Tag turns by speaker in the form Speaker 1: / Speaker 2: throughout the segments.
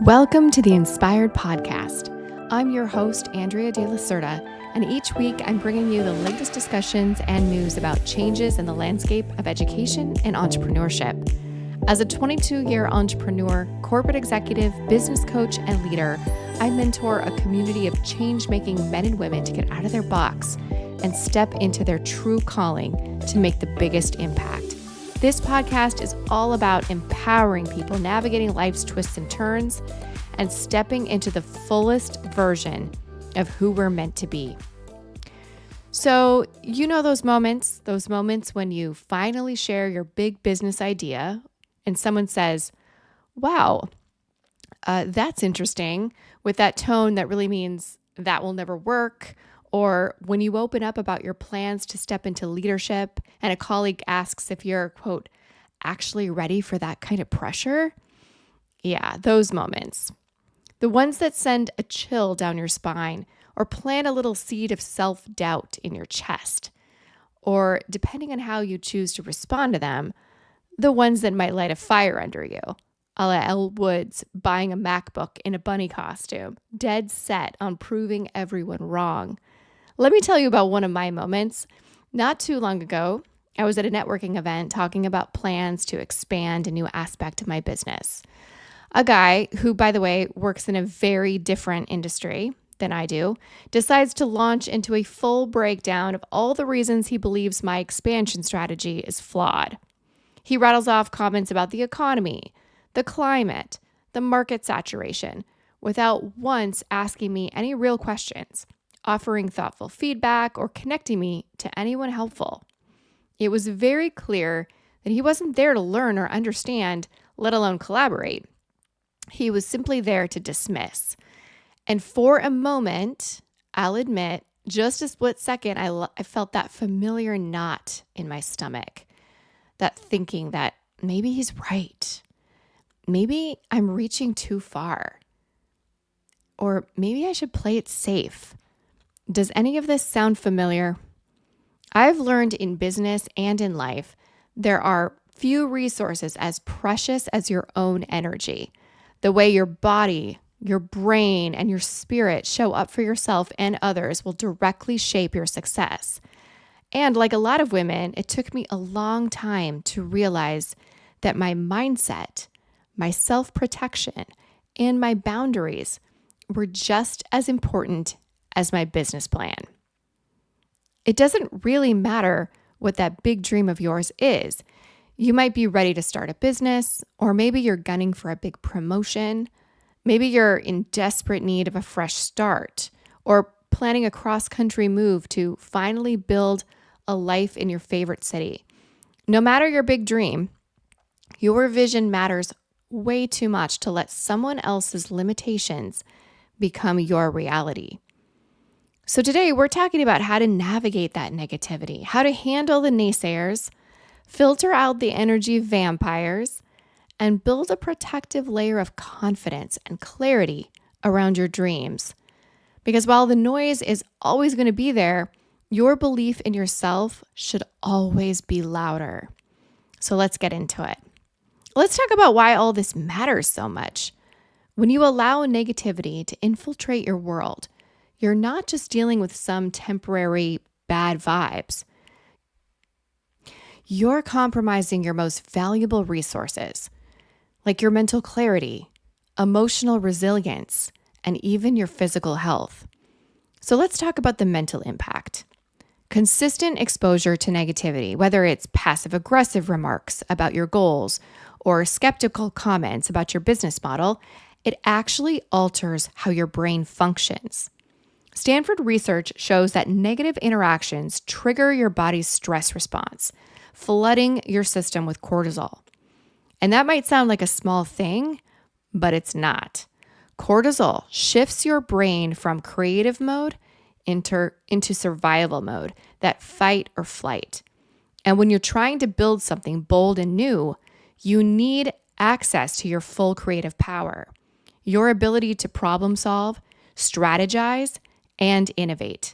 Speaker 1: Welcome to the Inspired Podcast. I'm your host, Andrea De La Cerda, and each week I'm bringing you the latest discussions and news about changes in the landscape of education and entrepreneurship. As a 22-year entrepreneur, corporate executive, business coach, and leader, I mentor a community of change-making men and women to get out of their box and step into their true calling to make the biggest impact. This podcast is all about empowering people navigating life's twists and turns and stepping into the fullest version of who we're meant to be. So, you know those moments when you finally share your big business idea and someone says, wow, that's interesting, with that tone that really means that will never work. Or when you open up about your plans to step into leadership and a colleague asks if you're, quote, actually ready for that kind of pressure. Yeah, those moments. The ones that send a chill down your spine or plant a little seed of self-doubt in your chest. Or depending on how you choose to respond to them, the ones that might light a fire under you. A la Elle Woods buying a MacBook in a bunny costume, dead set on proving everyone wrong. Let me tell you about one of my moments. Not too long ago, I was at a networking event talking about plans to expand a new aspect of my business. A guy who, by the way, works in a very different industry than I do, decides to launch into a full breakdown of all the reasons he believes my expansion strategy is flawed. He rattles off comments about the economy, the climate, the market saturation, without once asking me any real questions, offering thoughtful feedback, or connecting me to anyone helpful. It was very clear that he wasn't there to learn or understand, let alone collaborate. He was simply there to dismiss. And for a moment, I'll admit, just a split second, I felt that familiar knot in my stomach, that thinking that maybe he's right. Maybe I'm reaching too far. Or maybe I should play it safe. Does any of this sound familiar? I've learned in business and in life, there are few resources as precious as your own energy. The way your body, your brain, and your spirit show up for yourself and others will directly shape your success. And like a lot of women, it took me a long time to realize that my mindset, my self-protection, and my boundaries were just as important as my business plan. It doesn't really matter what that big dream of yours is. You might be ready to start a business, or maybe you're gunning for a big promotion. Maybe you're in desperate need of a fresh start, or planning a cross-country move to finally build a life in your favorite city. No matter your big dream, your vision matters way too much to let someone else's limitations become your reality. So today we're talking about how to navigate that negativity, how to handle the naysayers, filter out the energy vampires, and build a protective layer of confidence and clarity around your dreams. Because while the noise is always going to be there, your belief in yourself should always be louder. So let's get into it. Let's talk about why all this matters so much. When you allow negativity to infiltrate your world, you're not just dealing with some temporary bad vibes. You're compromising your most valuable resources, like your mental clarity, emotional resilience, and even your physical health. So let's talk about the mental impact. Consistent exposure to negativity, whether it's passive-aggressive remarks about your goals or skeptical comments about your business model, it actually alters how your brain functions. Stanford research shows that negative interactions trigger your body's stress response, flooding your system with cortisol. And that might sound like a small thing, but it's not. Cortisol shifts your brain from creative mode into survival mode, that fight or flight. And when you're trying to build something bold and new, you need access to your full creative power, your ability to problem solve, strategize, and innovate.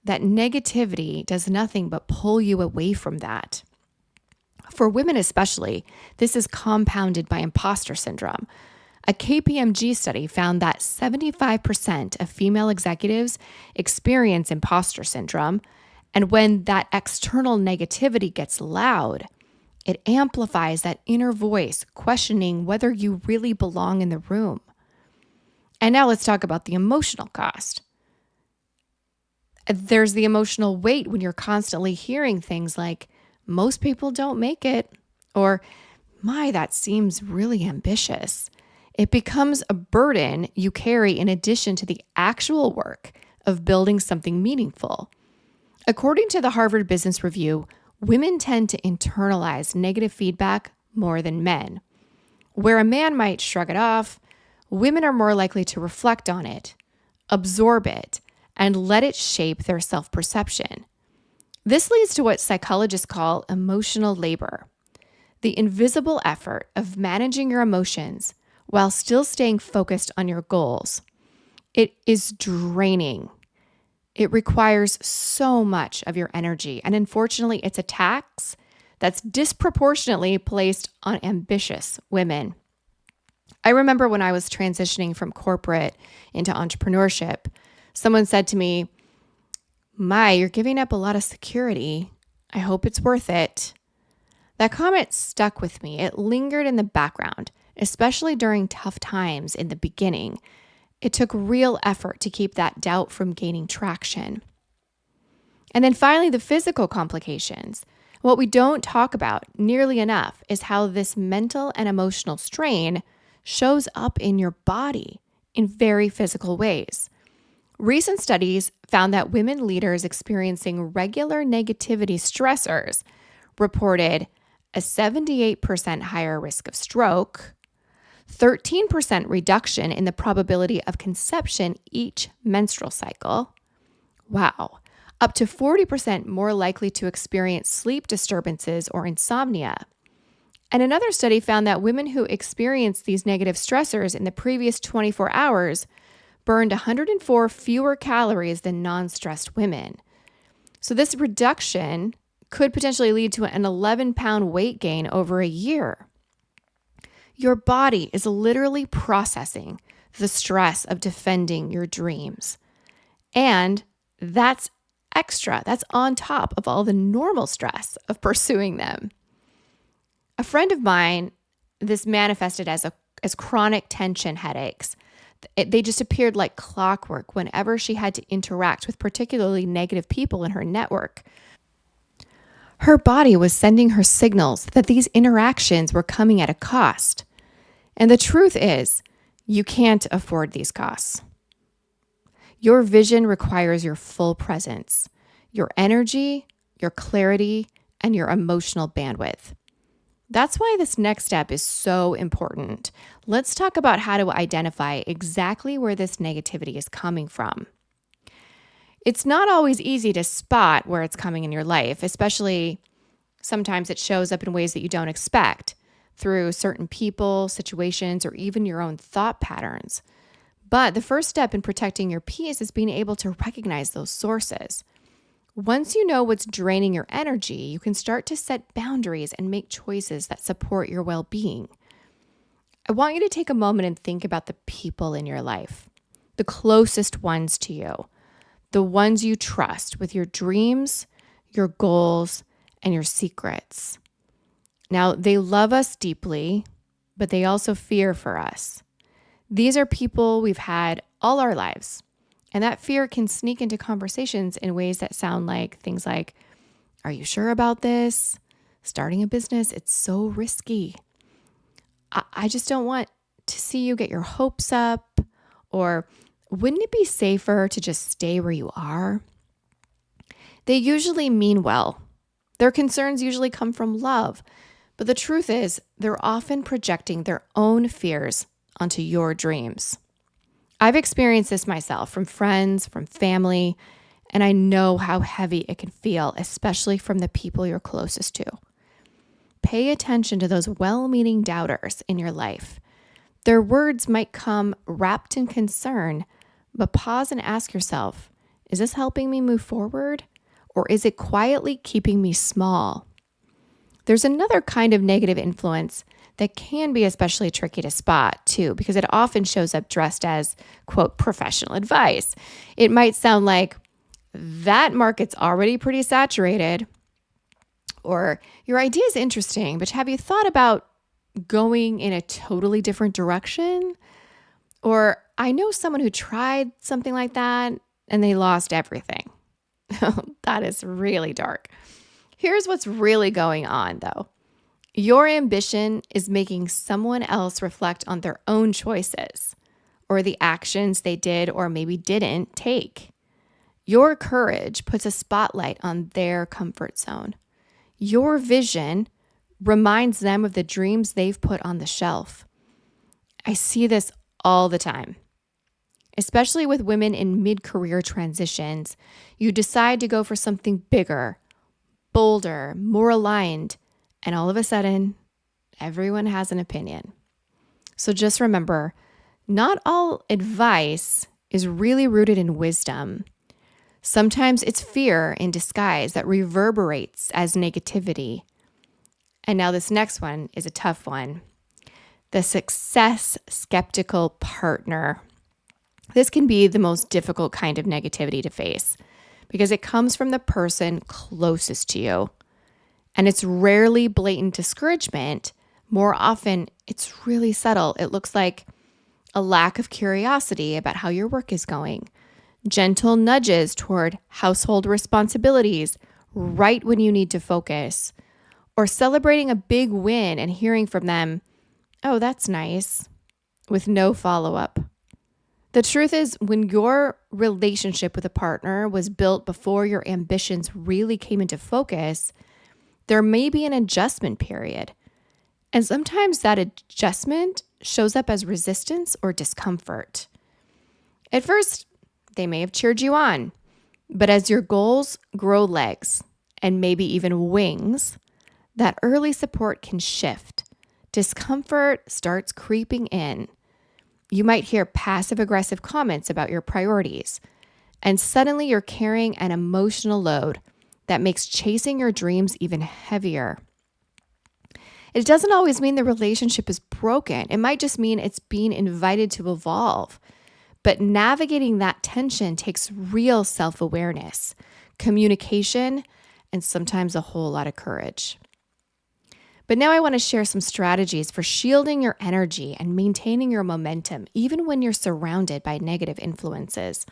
Speaker 1: That negativity does nothing but pull you away from that. For women especially, this is compounded by imposter syndrome. A KPMG study found that 75% of female executives experience imposter syndrome, and when that external negativity gets loud, it amplifies that inner voice questioning whether you really belong in the room. And now let's talk about the emotional cost. There's the emotional weight when you're constantly hearing things like, most people don't make it, or, my, that seems really ambitious. It becomes a burden you carry in addition to the actual work of building something meaningful. According to the Harvard Business Review, women tend to internalize negative feedback more than men. Where a man might shrug it off, women are more likely to reflect on it, absorb it, and let it shape their self-perception. This leads to what psychologists call emotional labor, the invisible effort of managing your emotions while still staying focused on your goals. It is draining. It requires so much of your energy, and unfortunately, it's a tax that's disproportionately placed on ambitious women. I remember when I was transitioning from corporate into entrepreneurship, someone said to me, "My, you're giving up a lot of security. I hope it's worth it." That comment stuck with me. It lingered in the background, especially during tough times in the beginning. It took real effort to keep that doubt from gaining traction. And then finally, the physical complications. What we don't talk about nearly enough is how this mental and emotional strain shows up in your body in very physical ways. Recent studies found that women leaders experiencing regular negativity stressors reported a 78% higher risk of stroke, 13% reduction in the probability of conception each menstrual cycle. Wow. Up to 40% more likely to experience sleep disturbances or insomnia. And another study found that women who experienced these negative stressors in the previous 24 hours burned 104 fewer calories than non-stressed women. So this reduction could potentially lead to an 11-pound weight gain over a year. Your body is literally processing the stress of defending your dreams. And that's extra. That's on top of all the normal stress of pursuing them. A friend of mine, this manifested as chronic tension headaches. They just appeared like clockwork whenever she had to interact with particularly negative people in her network. Her body was sending her signals that these interactions were coming at a cost. And the truth is, you can't afford these costs. Your vision requires your full presence, your energy, your clarity, and your emotional bandwidth. That's why this next step is so important. Let's talk about how to identify exactly where this negativity is coming from. It's not always easy to spot where it's coming in your life, especially sometimes it shows up in ways that you don't expect, through certain people, situations, or even your own thought patterns. But the first step in protecting your peace is being able to recognize those sources. Once you know what's draining your energy, you can start to set boundaries and make choices that support your well-being. I want you to take a moment and think about the people in your life, the closest ones to you, the ones you trust with your dreams, your goals, and your secrets. Now, they love us deeply, but they also fear for us. These are people we've had all our lives. And that fear can sneak into conversations in ways that sound like things like, "Are you sure about this? Starting a business, it's so risky. I just don't want to see you get your hopes up." Or, "Wouldn't it be safer to just stay where you are?" They usually mean well. Their concerns usually come from love. But the truth is, they're often projecting their own fears onto your dreams. I've experienced this myself from friends, from family, and I know how heavy it can feel, especially from the people you're closest to. Pay attention to those well-meaning doubters in your life. Their words might come wrapped in concern, but pause and ask yourself, is this helping me move forward, or is it quietly keeping me small? There's another kind of negative influence that can be especially tricky to spot too, because it often shows up dressed as, quote, professional advice. It might sound like that market's already pretty saturated, or your idea is interesting, but have you thought about going in a totally different direction? Or I know someone who tried something like that and they lost everything. That is really dark. Here's what's really going on though. Your ambition is making someone else reflect on their own choices or the actions they did or maybe didn't take. Your courage puts a spotlight on their comfort zone. Your vision reminds them of the dreams they've put on the shelf. I see this all the time, especially with women in mid-career transitions. You decide to go for something bigger, bolder, more aligned, and all of a sudden, everyone has an opinion. So just remember, not all advice is really rooted in wisdom. Sometimes it's fear in disguise that reverberates as negativity. And now this next one is a tough one. The success skeptical partner. This can be the most difficult kind of negativity to face because it comes from the person closest to you. And it's rarely blatant discouragement. More often, it's really subtle. It looks like a lack of curiosity about how your work is going, gentle nudges toward household responsibilities right when you need to focus, or celebrating a big win and hearing from them, "Oh, that's nice," with no follow-up. The truth is, when your relationship with a partner was built before your ambitions really came into focus, there may be an adjustment period. And sometimes that adjustment shows up as resistance or discomfort. At first, they may have cheered you on, but as your goals grow legs and maybe even wings, that early support can shift. Discomfort starts creeping in. You might hear passive-aggressive comments about your priorities, and suddenly you're carrying an emotional load that makes chasing your dreams even heavier. It doesn't always mean the relationship is broken. It might just mean it's being invited to evolve. But navigating that tension takes real self-awareness, communication, and sometimes a whole lot of courage. But now I want to share some strategies for shielding your energy and maintaining your momentum, even when you're surrounded by negative influences.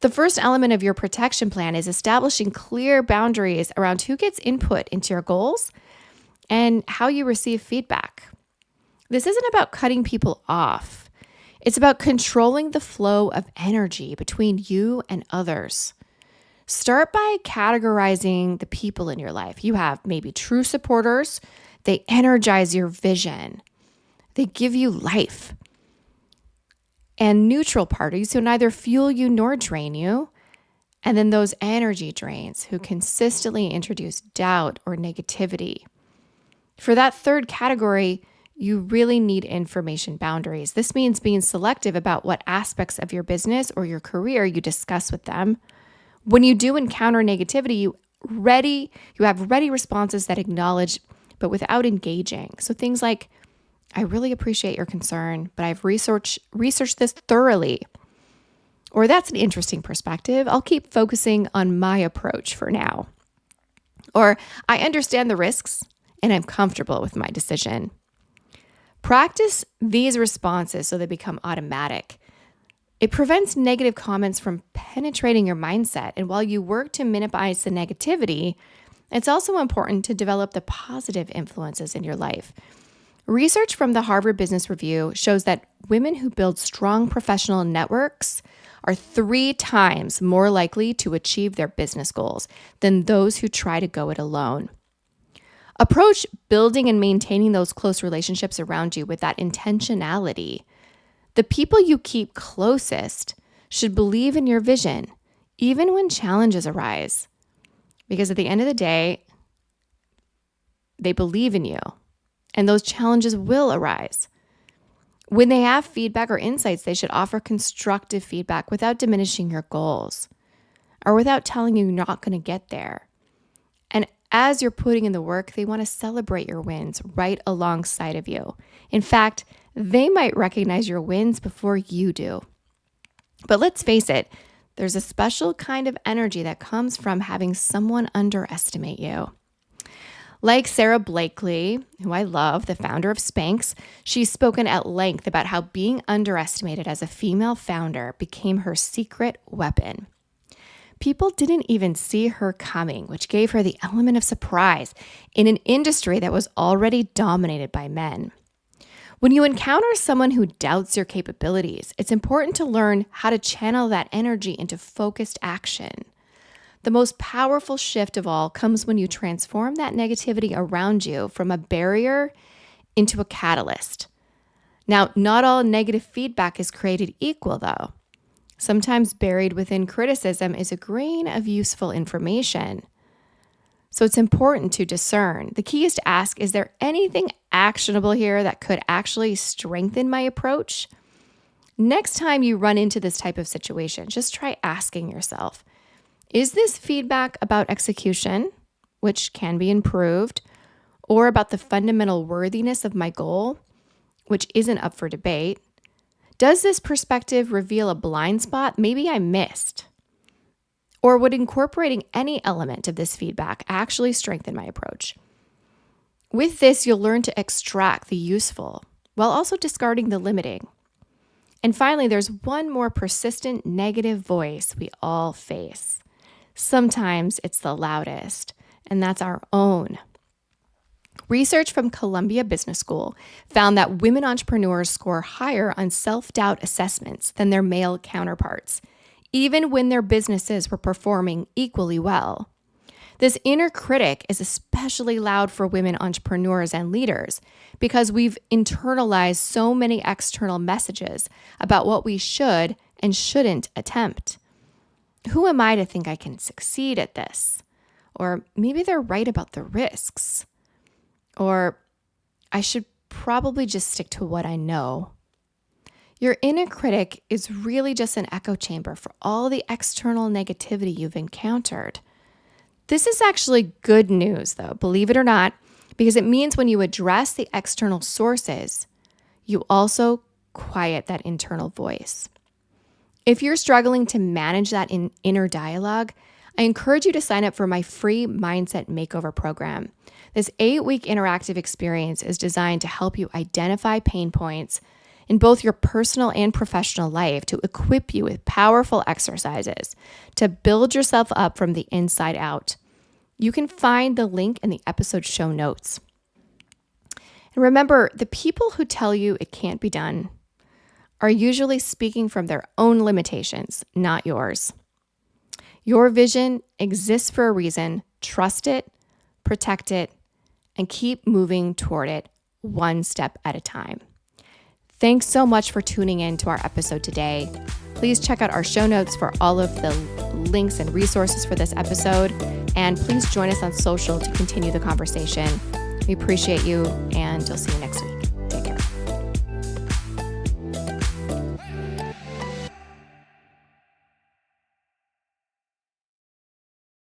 Speaker 1: The first element of your protection plan is establishing clear boundaries around who gets input into your goals and how you receive feedback. This isn't about cutting people off. It's about controlling the flow of energy between you and others. Start by categorizing the people in your life. You have maybe true supporters. They energize your vision. They give you life. And neutral parties who neither fuel you nor drain you. And then those energy drains who consistently introduce doubt or negativity. For that third category, you really need information boundaries. This means being selective about what aspects of your business or your career you discuss with them. When you do encounter negativity, you have ready responses that acknowledge, but without engaging. So things like, "I really appreciate your concern, but I've researched this thoroughly." Or, "That's an interesting perspective. I'll keep focusing on my approach for now." Or, "I understand the risks and I'm comfortable with my decision." Practice these responses so they become automatic. It prevents negative comments from penetrating your mindset. And while you work to minimize the negativity, it's also important to develop the positive influences in your life. Research from the Harvard Business Review shows that women who build strong professional networks are 3 times more likely to achieve their business goals than those who try to go it alone. Approach building and maintaining those close relationships around you with that intentionality. The people you keep closest should believe in your vision, even when challenges arise. Because at the end of the day, they believe in you, and those challenges will arise. When they have feedback or insights, they should offer constructive feedback without diminishing your goals or without telling you you're not going to get there. And as you're putting in the work, they want to celebrate your wins right alongside of you. In fact, they might recognize your wins before you do. But let's face it, there's a special kind of energy that comes from having someone underestimate you. Like Sarah Blakely, who I love, the founder of Spanx, she's spoken at length about how being underestimated as a female founder became her secret weapon. People didn't even see her coming, which gave her the element of surprise in an industry that was already dominated by men. When you encounter someone who doubts your capabilities, it's important to learn how to channel that energy into focused action. The most powerful shift of all comes when you transform that negativity around you from a barrier into a catalyst. Now, not all negative feedback is created equal, though. Sometimes buried within criticism is a grain of useful information. So it's important to discern. The key is to ask, is there anything actionable here that could actually strengthen my approach? Next time you run into this type of situation, just try asking yourself, is this feedback about execution, which can be improved, or about the fundamental worthiness of my goal, which isn't up for debate? Does this perspective reveal a blind spot maybe I missed? Or would incorporating any element of this feedback actually strengthen my approach? With this, you'll learn to extract the useful while also discarding the limiting. And finally, there's one more persistent negative voice we all face. Sometimes it's the loudest, and that's our own. Research from Columbia Business School found that women entrepreneurs score higher on self-doubt assessments than their male counterparts, even when their businesses were performing equally well. This inner critic is especially loud for women entrepreneurs and leaders because we've internalized so many external messages about what we should and shouldn't attempt. Who am I to think I can succeed at this? Or maybe they're right about the risks. Or I should probably just stick to what I know. Your inner critic is really just an echo chamber for all the external negativity you've encountered. This is actually good news, though, believe it or not, because it means when you address the external sources, you also quiet that internal voice. If you're struggling to manage that inner dialogue, I encourage you to sign up for my free Mindset Makeover program. This 8-week interactive experience is designed to help you identify pain points in both your personal and professional life to equip you with powerful exercises to build yourself up from the inside out. You can find the link in the episode show notes. And remember, the people who tell you it can't be done are usually speaking from their own limitations, not yours. Your vision exists for a reason. Trust it, protect it, and keep moving toward it one step at a time. Thanks so much for tuning in to our episode today. Please check out our show notes for all of the links and resources for this episode. And please join us on social to continue the conversation. We appreciate you, and we'll see you next week.